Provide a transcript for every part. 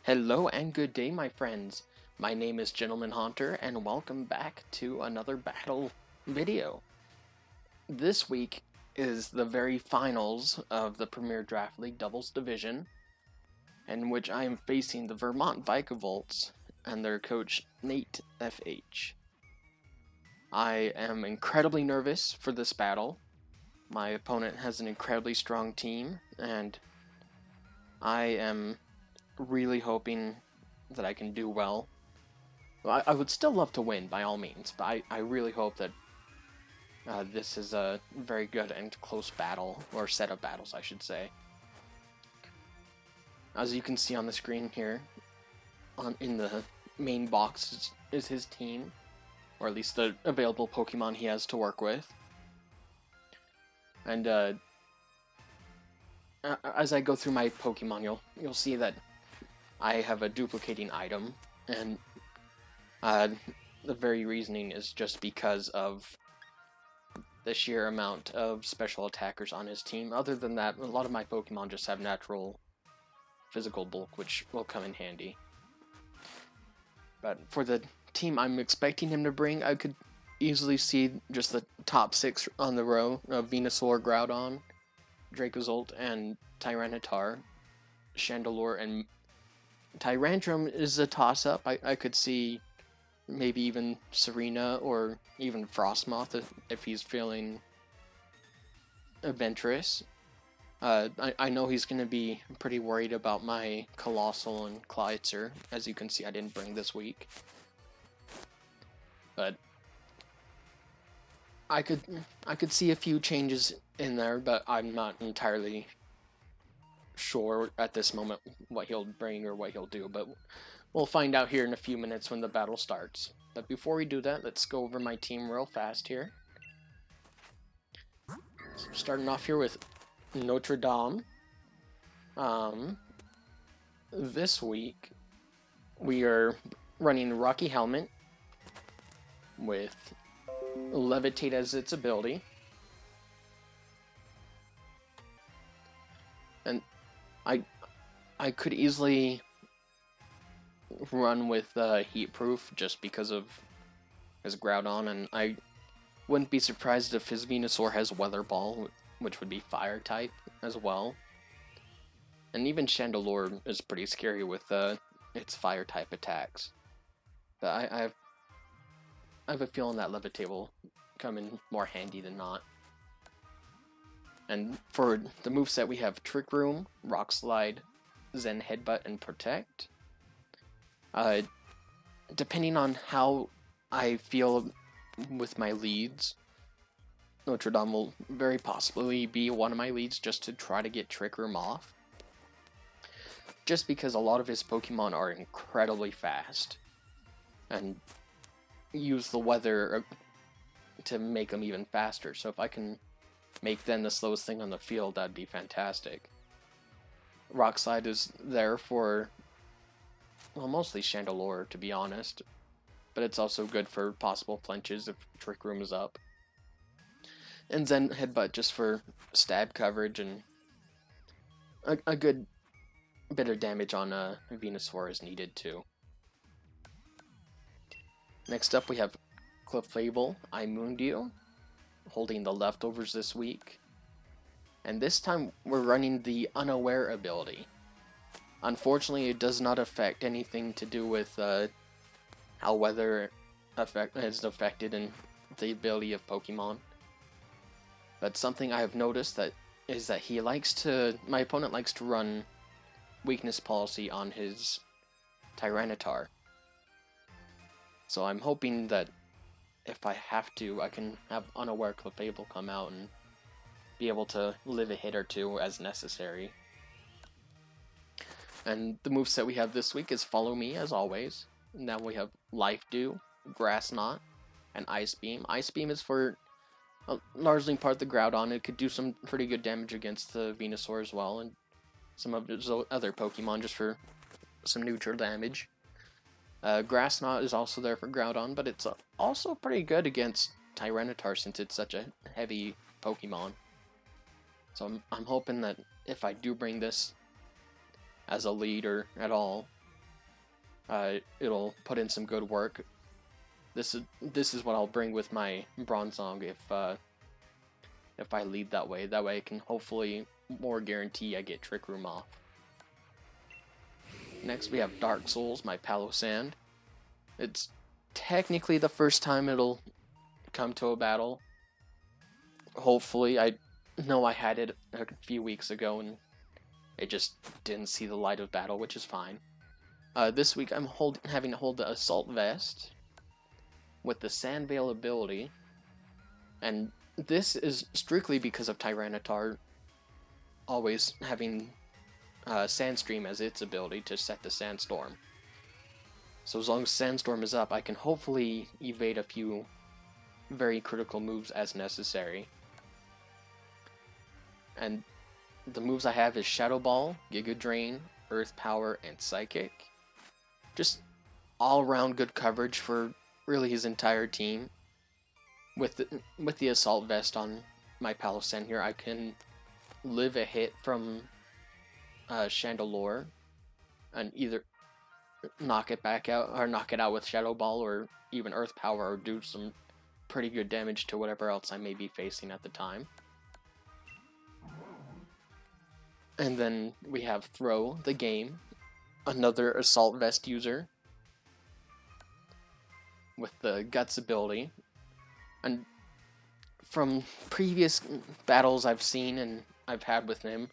Hello and good day, my friends. My name is Gentleman Hunter, and welcome back to another battle video. This week is the very finals of the Premier Draft League Doubles Division, in which I am facing the Vermont Vikavolts and their coach NateFH. I am incredibly nervous for this battle. My opponent has an incredibly strong team, and I am really hoping that I can do well. I would still love to win by all means, but I really hope that this is a very good and close battle, or set of battles, I should say. As you can see on the screen here, in the main box is his team, or at least the available Pokemon he has to work with. And as I go through my Pokemon, you'll see that I have a duplicating item, and the very reasoning is just because of the sheer amount of special attackers on his team. Other than that, a lot of my Pokemon just have natural physical bulk, which will come in handy. But for the team I'm expecting him to bring, I could easily see just the top 6 on the row of Venusaur, Groudon, Dracozolt, and Tyranitar. Chandelure and Tyrantrum is a toss-up. I could see maybe even Serena or even Frostmoth if he's feeling adventurous. I know he's going to be pretty worried about my Colossal and Clytzer. As you can see, I didn't bring this week. But I could see a few changes in there, but I'm not entirely sure at this moment what he'll bring or what he'll do. But we'll find out here in a few minutes when the battle starts. But before we do that, let's go over my team real fast here. So starting off here with Notre Dame. This week we are running Rocky Helmet with Levitate as its ability. And I could easily run with Heat Proof just because of his Groudon, and I wouldn't be surprised if his Venusaur has Weather Ball, which would be Fire type as well. And even Chandelure is pretty scary with its Fire type attacks. But I have a feeling that Levitate will come in more handy than not. And for the moveset, we have Trick Room, Rock Slide, Zen Headbutt, and Protect. Depending on how I feel with my leads, Notre Dame will very possibly be one of my leads just to try to get Trick Room off. Just because a lot of his Pokemon are incredibly fast, and use the weather to make them even faster. So if I can make them the slowest thing on the field, that'd be fantastic. Rock Slide is there for, well, mostly Chandelure, to be honest, but it's also good for possible flinches if Trick Room is up. And Zen Headbutt just for stab coverage and a good bit of damage on Venusaur is needed too. Next up we have Clefable Imundio, holding the leftovers this week. And this time we're running the Unaware ability. Unfortunately, it does not affect anything to do with how weather is affected in the ability of Pokemon. But something I have noticed is that my opponent likes to run weakness policy on his Tyranitar. So I'm hoping that if I have to, I can have Unaware Clefable come out and be able to live a hit or two as necessary. And the moveset we have this week is Follow Me, as always. Now we have Life Dew, Grass Knot, and Ice Beam. Ice Beam is for largely part of the Groudon. It could do some pretty good damage against the Venusaur as well, and some of its other Pokemon just for some neutral damage. Grass Knot is also there for Groudon, but it's also pretty good against Tyranitar since it's such a heavy Pokemon. So I'm hoping that if I do bring this as a leader at all, it'll put in some good work. This is what I'll bring with my Bronzong if I lead that way. That way I can hopefully more guarantee I get Trick Room off. Next we have Dark Souls, my Palossand. It's technically the first time it'll come to a battle. Hopefully, I know I had it a few weeks ago and it just didn't see the light of battle, which is fine. This week I'm having to hold the Assault Vest with the Sand Veil ability, and this is strictly because of Tyranitar always having Sandstream as its ability to set the Sandstorm. So as long as Sandstorm is up, I can hopefully evade a few very critical moves as necessary. And the moves I have is Shadow Ball, Giga Drain, Earth Power, and Psychic. Just all-around good coverage for really his entire team. With the Assault Vest on my Palossand here, I can live a hit from Chandelure and either knock it back out or knock it out with Shadow Ball or even Earth Power or do some pretty good damage to whatever else I may be facing at the time. And then we have Throw the Game, another Assault Vest user with the Guts ability. And from previous battles I've seen and I've had with him,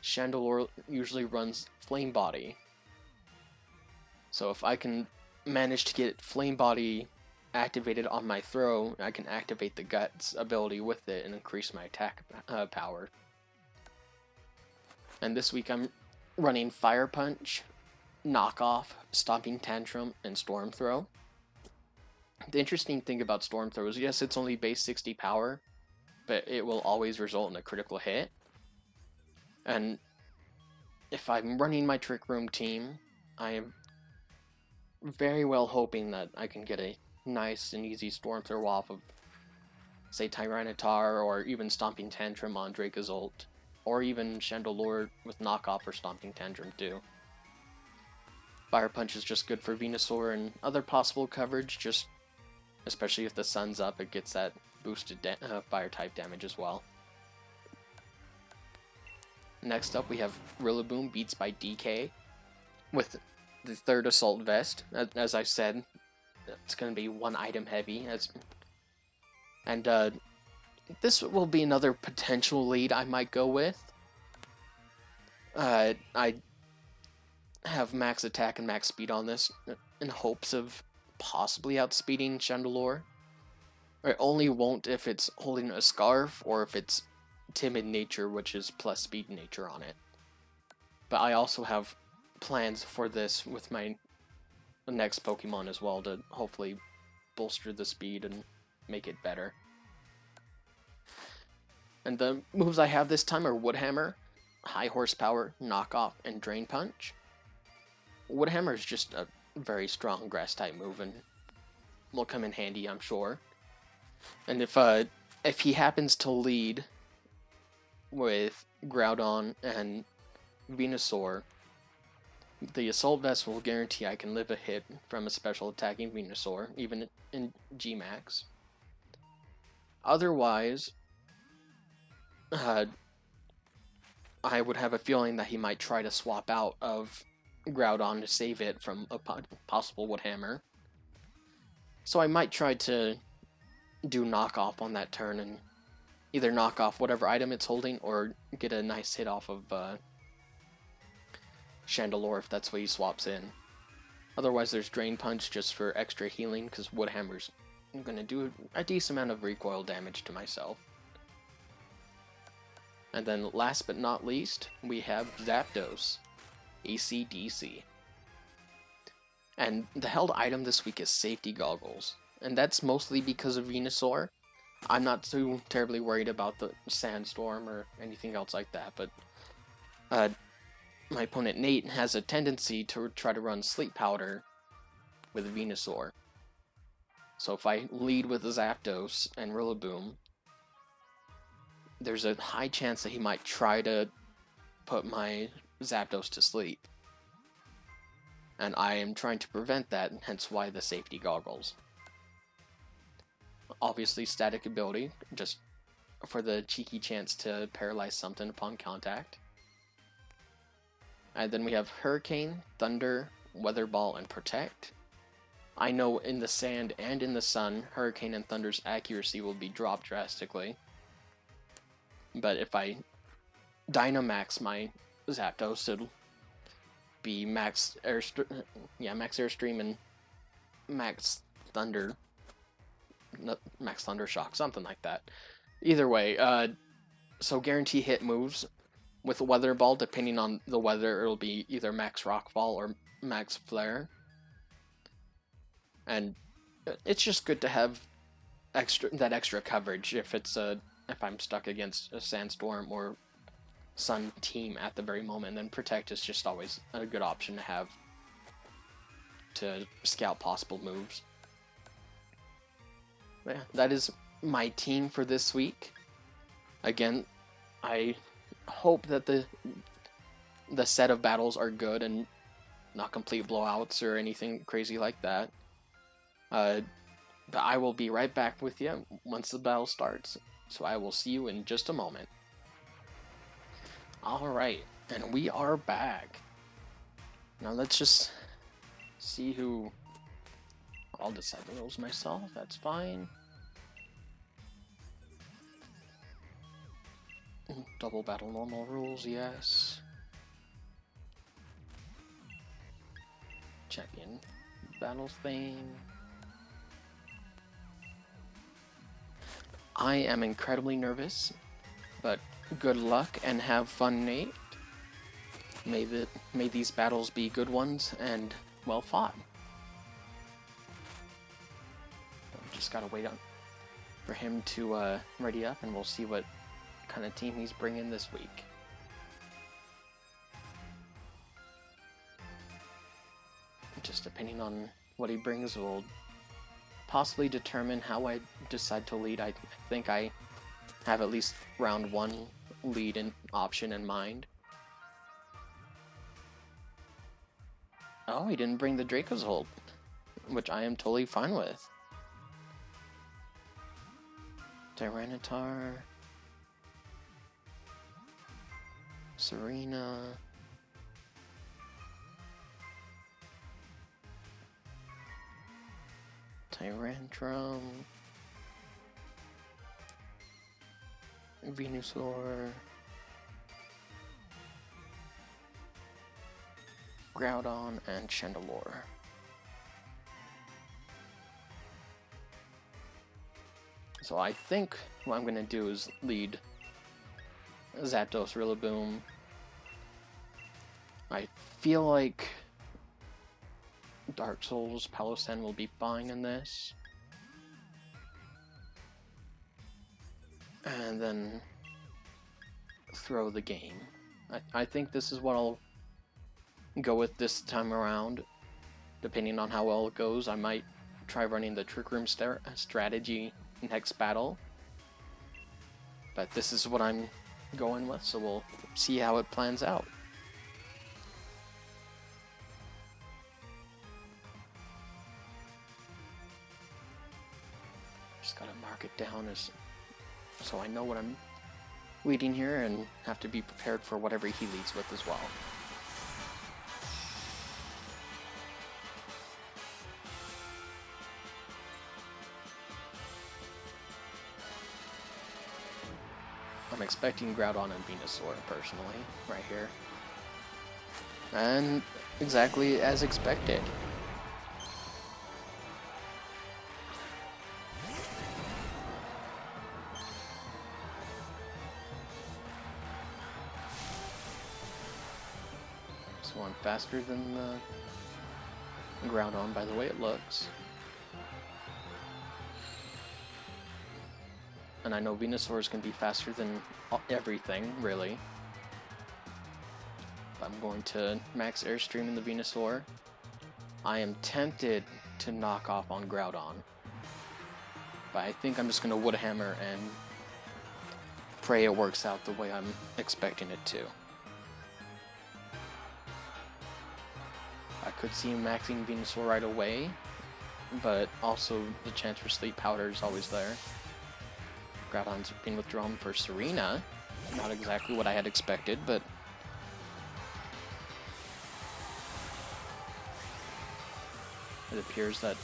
Chandelure usually runs Flame Body. So if I can manage to get Flame Body activated on my throw, I can activate the Guts ability with it and increase my attack power. And this week I'm running Fire Punch, Knock Off, Stomping Tantrum, and Storm Throw. The interesting thing about Storm Throw is, yes, it's only base 60 power, but it will always result in a critical hit. And if I'm running my Trick Room team, I am very well hoping that I can get a nice and easy Storm Throw off of, say, Tyranitar, or even Stomping Tantrum on Dracozolt, or even Chandelure with Knockoff or Stomping Tantrum too. Fire Punch is just good for Venusaur and other possible coverage, just especially if the sun's up, it gets that boosted fire type damage as well. Next up we have Rillaboom Beats by DK with the third Assault Vest. As I said, it's going to be one item heavy, and this will be another potential lead I might go with. I have max attack and max speed on this in hopes of possibly outspeeding Chandelure. It only won't if it's holding a Scarf or if it's Timid Nature, which is plus Speed Nature on it. But I also have plans for this with my next Pokemon as well to hopefully bolster the speed and make it better. And the moves I have this time are Wood Hammer, High Horsepower, Knock Off, and Drain Punch. Wood Hammer is just a very strong grass type move and will come in handy, I'm sure. And if he happens to lead with Groudon and Venusaur, the Assault Vest will guarantee I can live a hit from a special attacking Venusaur, even in G-Max. Otherwise, I would have a feeling that he might try to swap out of Groudon to save it from a possible Wood Hammer. So I might try to do Knock Off on that turn and either knock off whatever item it's holding or get a nice hit off of Chandelure if that's what he swaps in. Otherwise there's Drain Punch just for extra healing because Wood Hammer's going to do a decent amount of recoil damage to myself. And then last but not least, we have Zapdos, AC/DC. And the held item this week is Safety Goggles, and that's mostly because of Venusaur. I'm not too terribly worried about the Sandstorm or anything else like that, but my opponent Nate has a tendency to try to run Sleep Powder with Venusaur. So if I lead with Zapdos and Rillaboom, there's a high chance that he might try to put my Zapdos to sleep. and I am trying to prevent that, hence why the safety goggles. Obviously static ability, just for the cheeky chance to paralyze something upon contact. And then we have Hurricane, Thunder, Weather Ball, and Protect. I know in the sand and in the sun, Hurricane and Thunder's accuracy will be dropped drastically. But if I Dynamax my Zapdos, it'll be max Airstream and max Thunder Shock, something like that. Either way, so guarantee hit moves with a Weather Ball. Depending on the weather, it'll be either max Rockfall or max Flare. And it's just good to have extra coverage if I'm stuck against a Sandstorm or Sun team at the very moment. Then Protect is just always a good option to have to scout possible moves. But yeah, that is my team for this week. Again, I hope that the set of battles are good and not complete blowouts or anything crazy like that. But I will be right back with you once the battle starts, so I will see you in just a moment. Alright, and we are back. Now let's just see who... I'll decide the rules myself, that's fine. Double battle normal rules, yes. Check in battle theme. I am incredibly nervous, but good luck and have fun, Nate. May these battles be good ones and well fought. Just gotta wait for him to ready up, and we'll see what kind of team he's bringing this week. Just depending on what he brings will possibly determine how I decide to lead. I think I have at least round 1 lead and option in mind. Oh, he didn't bring the Draco's Hold, which I am totally fine with. Tyranitar, Serena, Tyrantrum, Venusaur, Groudon, and Chandelure. So I think what I'm going to do is lead Zapdos, Rillaboom. I feel like Dark Souls, Palossand will be fine in this. And then throw the game. I think this is what I'll go with this time around. Depending on how well it goes, I might try running the Trick Room strategy next battle. But this is what I'm going with, so we'll see how it plans out. Just gotta mark it down as so I know what I'm leading here and have to be prepared for whatever he leads with as well. I'm expecting Groudon and Venusaur personally, right here. And exactly as expected. So I'm faster than the Groudon by the way it looks. And I know Venusaur can be faster than everything, really. I'm going to max Airstream in the Venusaur. I am tempted to knock off on Groudon, but I think I'm just going to Wood Hammer and pray it works out the way I'm expecting it to. Could see him maxing Venusaur right away, but also the chance for Sleep Powder is always there. Groudon's being withdrawn for Serena. Not exactly what I had expected, but it appears that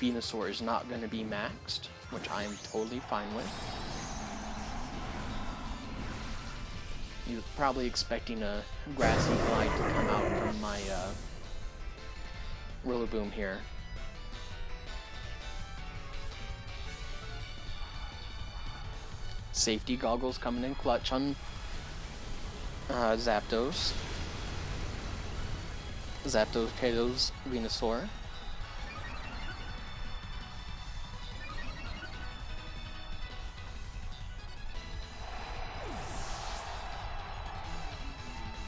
Venusaur is not going to be maxed, which I am totally fine with. You're probably expecting a Grassy Glide to come out from my Rillaboom here. Safety Goggles coming in clutch on Zapdos. Zapdos KOs Venusaur.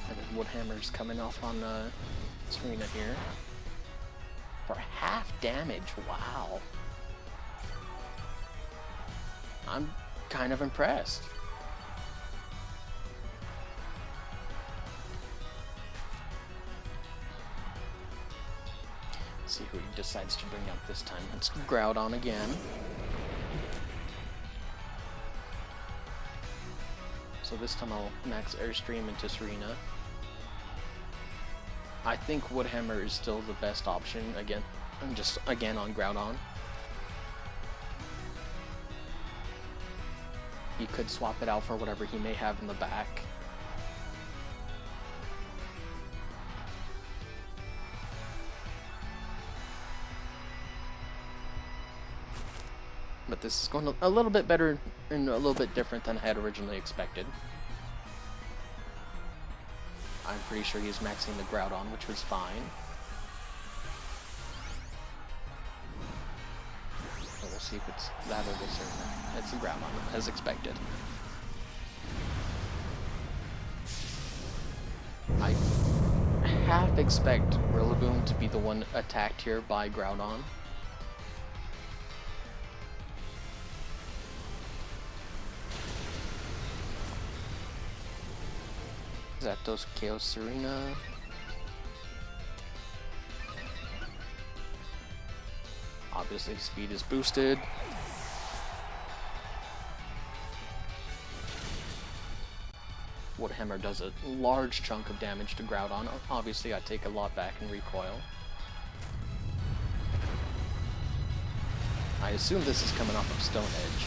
And then Woodhammer's coming off on Serena here. For half damage, wow. I'm kind of impressed. Let's see who he decides to bring out this time. It's Groudon again. So this time I'll max Airstream into Serena. I think Woodhammer is still the best option again, on Groudon. You could swap it out for whatever he may have in the back. But this is going a little bit better and a little bit different than I had originally expected. I'm pretty sure he's maxing the Groudon, which was fine. We'll see if it's that or this or it's the Groudon, as expected. I half expect Rillaboom to be the one attacked here by Groudon. Zapdos KOs Serena. Obviously, speed is boosted. Woodhammer does a large chunk of damage to Groudon. Obviously, I take a lot back in recoil. I assume this is coming off of Stone Edge.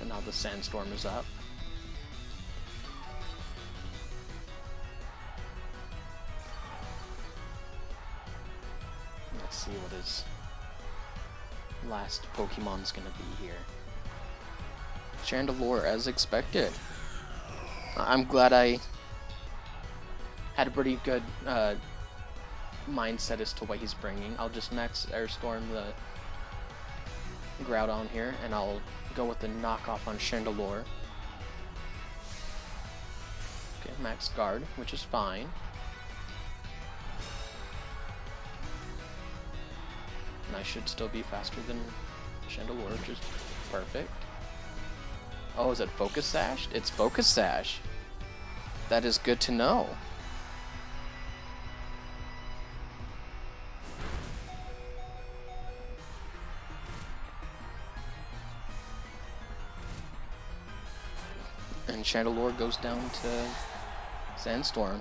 And now the Sandstorm is up. Let's see what his last Pokemon's gonna be here. Chandelure, as expected. I'm glad I had a pretty good mindset as to what he's bringing. I'll just max Airstorm the Groudon here, and I'll go with the knockoff on Chandelure. Okay, max guard, which is fine. And I should still be faster than Chandelure, which is perfect. Oh, is it Focus Sash? It's Focus Sash. That is good to know. And Chandelure goes down to Sandstorm.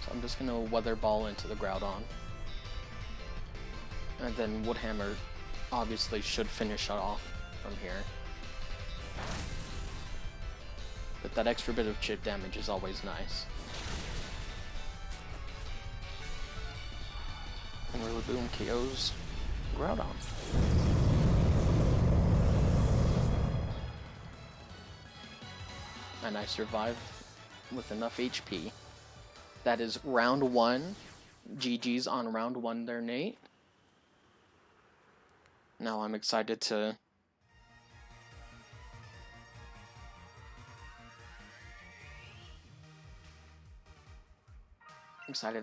So I'm just gonna Weather Ball into the Groudon. And then Woodhammer obviously should finish it off from here. But that extra bit of chip damage is always nice. And Rillaboom KOs Groudon. And I survive with enough HP. That is round one. GG's on round one there, Nate. Now I'm excited to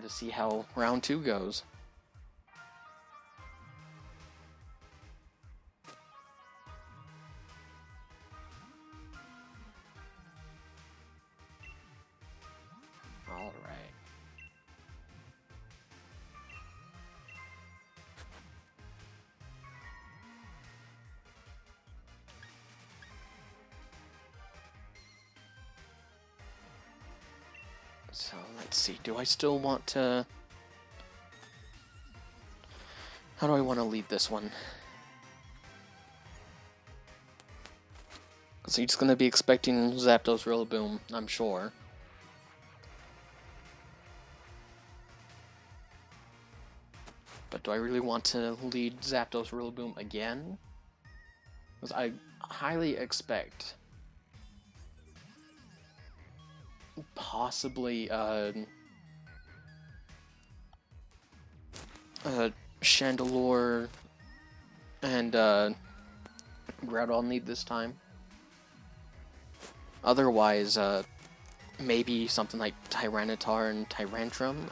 see how round 2 goes. All right. So let's see, do I still want to... How do I want to lead this one? So he's going to be expecting Zapdos Rillaboom, I'm sure. But do I really want to lead Zapdos Rillaboom again? Because I highly expect possibly Chandelure and Groudon lead this time. Otherwise, maybe something like Tyranitar and Tyrantrum.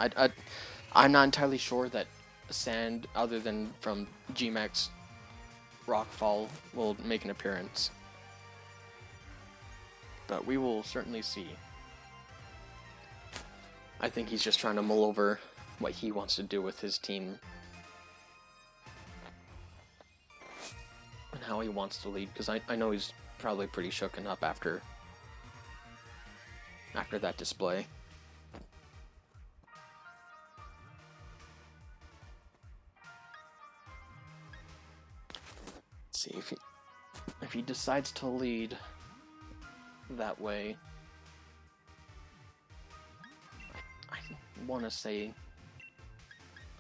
I'm not entirely sure that Sand, other than from G-Max Rockfall, will make an appearance. But we will certainly see. I think he's just trying to mull over what he wants to do with his team. And how he wants to lead, because I know he's probably pretty shooken up after that display. Let's see if he decides to lead that way. I want to say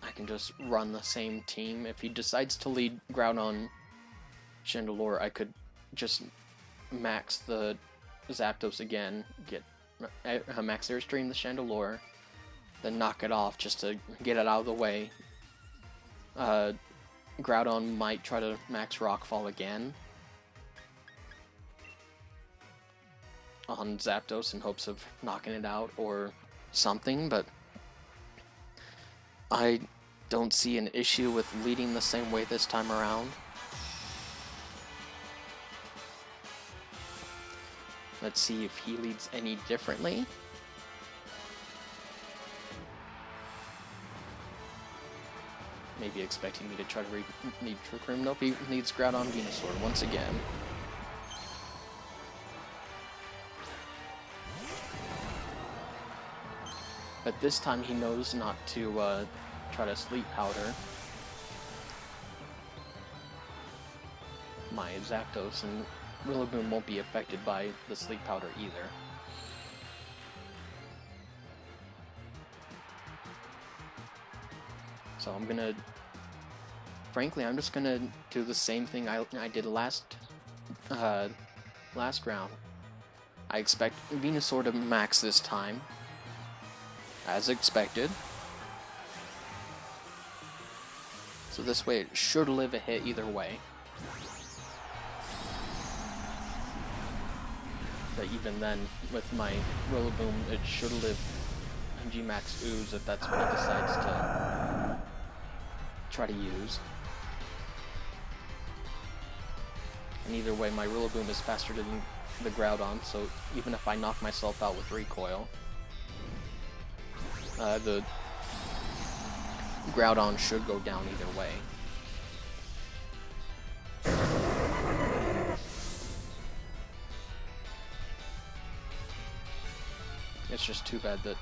I can just run the same team. If he decides to lead Groudon Chandelure, I could just max the Zapdos again, get max Airstream the Chandelure, then knock it off just to get it out of the way. Groudon might try to max Rockfall again on Zapdos in hopes of knocking it out or something, but I don't see an issue with leading the same way this time around. Let's see if he leads any differently. Maybe expecting me to try to lead Trick Room. Nope, he leads Groudon Venusaur once again. But this time he knows not to try to Sleep Powder my Zapdos, and Rillaboom won't be affected by the Sleep Powder either. So I'm gonna, frankly, I'm just gonna do the same thing I did last round. I expect Venusaur to max this time, as expected. So this way it should live a hit either way. But even then, with my Rillaboom, it should live G-Max Ooze if that's what he decides to try to use. And either way, my Rillaboom is faster than the Groudon, so even if I knock myself out with Recoil, the Groudon should go down either way. It's just too bad that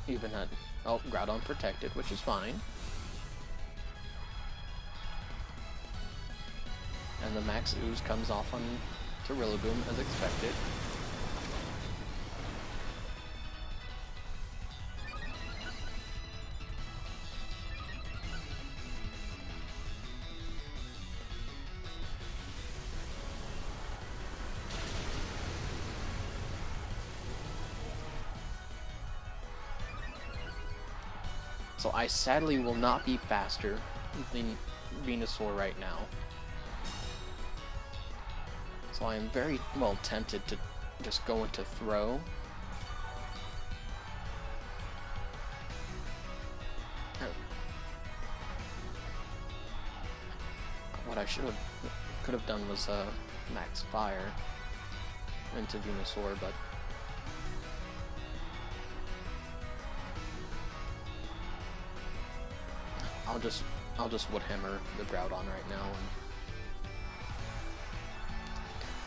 even had... Oh, Groudon protected, which is fine. And the Max Ooze comes off on to Rillaboom as expected. So I sadly will not be faster than Venusaur right now. So I am very well tempted to just go into throw. What I could have done was max fire into Venusaur, but I'll just Wood Hammer the Groudon right now and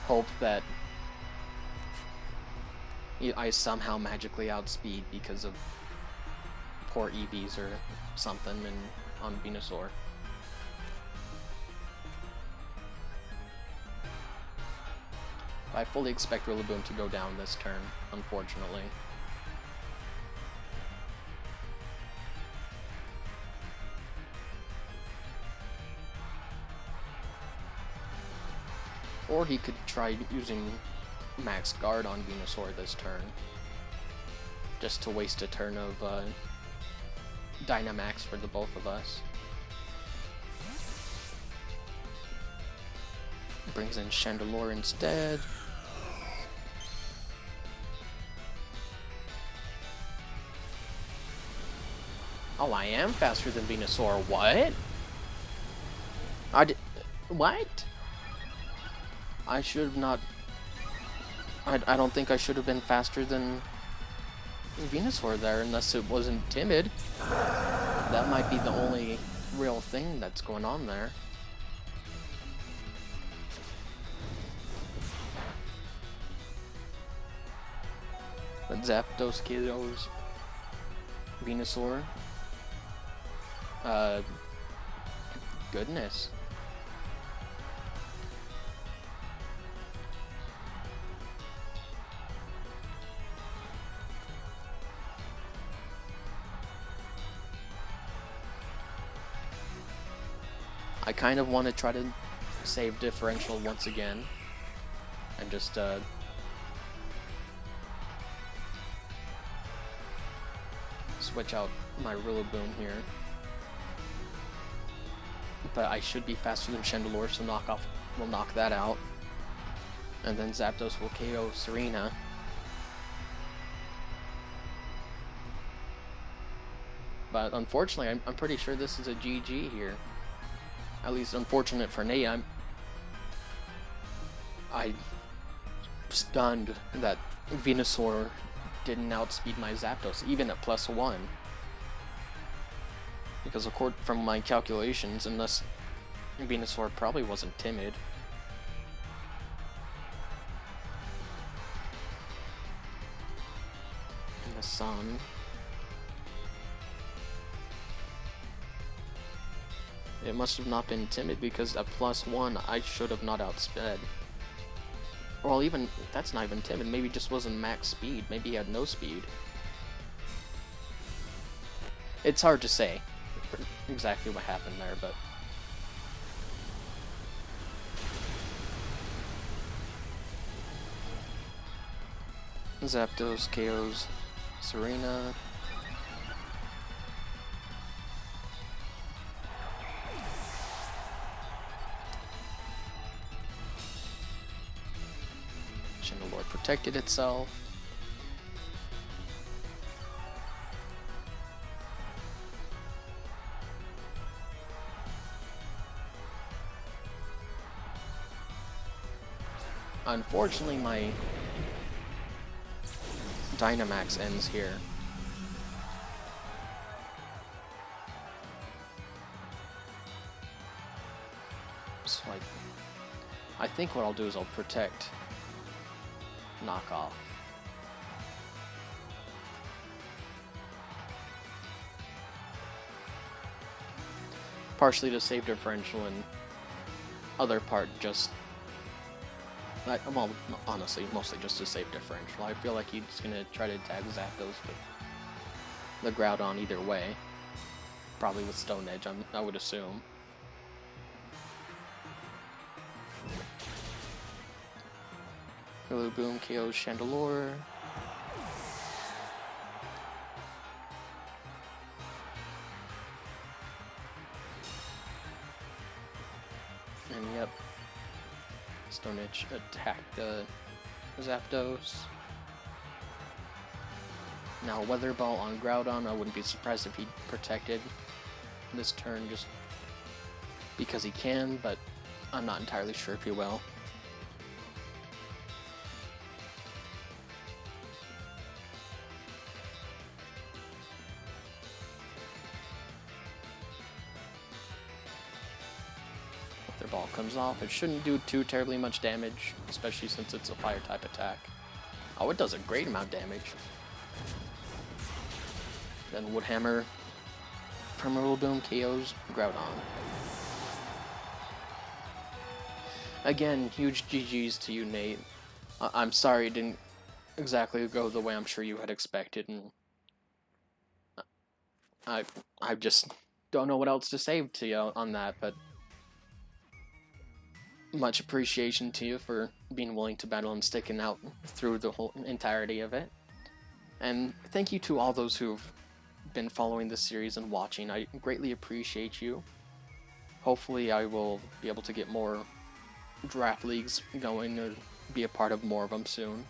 hope that I somehow magically outspeed because of poor EVs or something on Venusaur. I fully expect Rillaboom to go down this turn, unfortunately. Or he could try using Max Guard on Venusaur this turn, just to waste a turn of Dynamax for the both of us. Brings in Chandelure instead. Oh, I am faster than Venusaur. What? What? I should have not... I don't think I should have been faster than Venusaur there, unless it wasn't timid. That might be the only real thing that's going on there. But Zapdos KOs Venusaur. Goodness. I kind of want to try to save differential once again and just switch out my Rillaboom here. But I should be faster than Chandelure, so we'll knock that out. And then Zapdos will KO Serena. But unfortunately, I'm pretty sure this is a GG here. At least unfortunate for Nate. I stunned that Venusaur didn't outspeed my Zapdos, even at +1. Because from my calculations, unless Venusaur probably wasn't timid. And the sun. It must have not been timid because at +1 I should have not outsped. Well, even that's not even timid. Maybe it just wasn't max speed. Maybe he had no speed. It's hard to say exactly what happened there, but Zapdos KOs Serena. Chandelure protected itself. Unfortunately, my Dynamax ends here. So I think what I'll do is I'll protect knockoff. Partially to save differential and other part just... well, honestly, mostly just to save differential. I feel like he's gonna try to tag Zapdos with the Groudon either way. Probably with Stone Edge, I would assume. Rillaboom KOs Chandelure. And yep, Stone Edge attack the Zapdos. Now Weather Ball on Groudon, I wouldn't be surprised if he protected this turn just because he can, but I'm not entirely sure if he will. Weather Ball comes off. It shouldn't do too terribly much damage, especially since it's a fire type attack. Oh, it does a great amount of damage. Then Wood Hammer from Rillaboom KOs Groudon. Again, huge GG's to you, Nate. I'm sorry it didn't exactly go the way I'm sure you had expected, and I just don't know what else to say to you on that, but much appreciation to you for being willing to battle and sticking out through the whole entirety of it. And thank you to all those who've been following this series and watching. I greatly appreciate you. Hopefully I will be able to get more draft leagues going or be a part of more of them soon,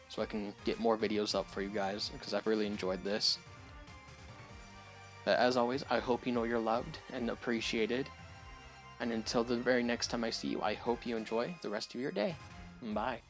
so I can get more videos up for you guys, because I've really enjoyed this. But as always, I hope you know you're loved and appreciated. And until the very next time I see you, I hope you enjoy the rest of your day. Bye.